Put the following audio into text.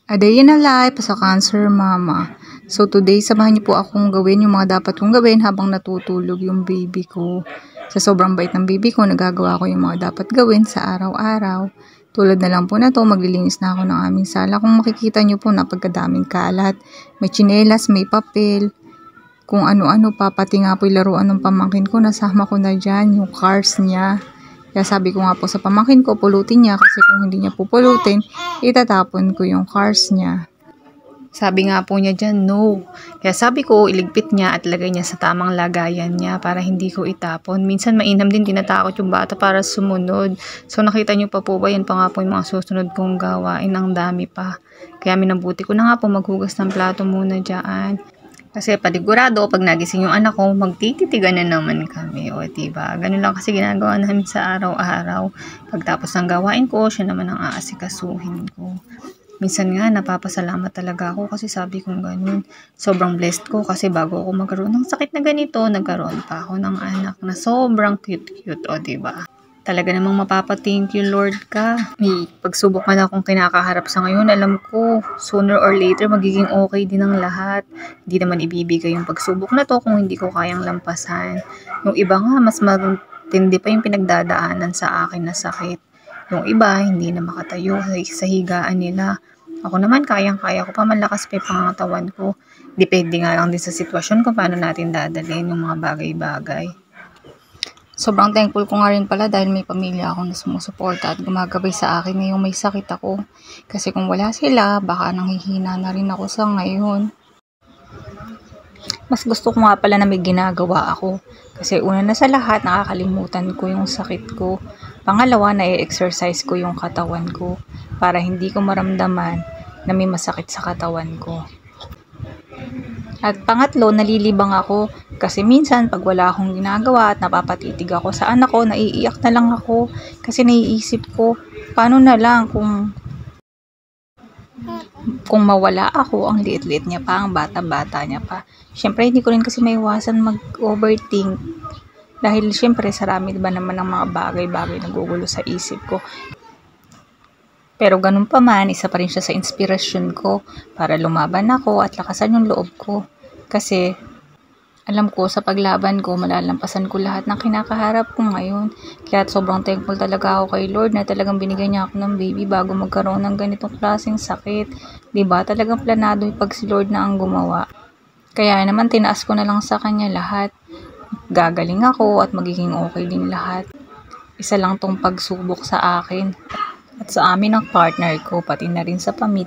A day in a life as a cancer mama. So today, samahan niyo po akong gawin yung mga dapat kong gawin habang natutulog yung baby ko. Sa sobrang bait ng baby ko, nagagawa ko yung mga dapat gawin sa araw-araw. Tulad na lang po na to, maglilinis na ako ng aming sala. Kung makikita niyo po, napagkadaming kalat. May tsinelas, may papel. Kung ano-ano pa, pati nga po yung laruan ng pamangkin ko, nasama ko na dyan, yung cars niya. Kaya sabi ko nga po sa pamangkin ko, pulutin niya kasi kung hindi niya pupulutin, itatapon ko yung cars niya. Sabi nga po niya dyan, no. Kaya sabi ko, iligpit niya at lagay niya sa tamang lagayan niya para hindi ko itapon. Minsan mainam din, tinatakot yung bata para sumunod. So nakita niyo pa po ba, yan pa nga po yung mga susunod kong gawain, ang dami pa. Kaya minabuti ko na nga po maghugas ng plato muna dyan. Kasi panigurado, pag nagising yung anak ko, magtititigan na naman kami. O, diba? Ganun lang kasi ginagawa namin sa araw-araw. Pagtapos ng gawain ko, siya naman ang aasikasuhin ko. Minsan nga, napapasalamat talaga ako kasi sabi kong ganun. Sobrang blessed ko kasi bago ako magkaroon ng sakit na ganito, nagkaroon pa ako ng anak na sobrang cute-cute. O, diba? Talaga namang mapapa-thank you, Lord ka. May pagsubok man akong kinakaharap sa ngayon, alam ko, sooner or later, magiging okay din ang lahat. Hindi naman ibibigay yung pagsubok na to kung hindi ko kayang lampasan. Yung iba nga, mas matindi pa yung pinagdadaanan sa akin na sakit. Yung iba, hindi na makatayo sa higaan nila. Ako naman, kayang-kaya ko pa, malakas pa yung pangangatawan ko. Depende nga lang din sa sitwasyon kung paano natin dadalhin yung mga bagay-bagay. Sobrang thankful ko nga rin pala dahil may pamilya akong na sumusuporta at gumagabay sa akin ngayong may sakit ako. Kasi kung wala sila, baka nanghihina na rin ako sa ngayon. Mas gusto ko nga pala na may ginagawa ako. Kasi una na sa lahat, nakakalimutan ko yung sakit ko. Pangalawa, na-exercise ko yung katawan ko para hindi ko maramdaman na may masakit sa katawan ko. At pangatlo, nalilibang ako kasi minsan pag wala akong ginagawa at napapatitig ako sa anak ko, naiiyak na lang ako kasi naiisip ko, paano na lang kung mawala ako, ang liit-liit niya pa, ang bata-bata niya pa. Siyempre, hindi ko rin kasi maiwasan mag-overthink dahil siyempre, sarami ba naman ng mga bagay-bagay na gugulo sa isip ko. Pero ganun pa man, isa pa rin siya sa inspirasyon ko para lumaban ako at lakasan yung loob ko. Kasi alam ko sa paglaban ko, malalampasan ko lahat ng kinakaharap ko ngayon. Kaya sobrang thankful talaga ako kay Lord na talagang binigyan niya ako ng baby bago magkaroon ng ganitong klaseng sakit. Diba? Talagang planado yung pag si Lord na ang gumawa. Kaya naman tinaas ko na lang sa kanya lahat. Gagaling ako at magiging okay din lahat. Isa lang tong pagsubok sa akin. At sa amin ng partner ko, pati na rin sa pamilya.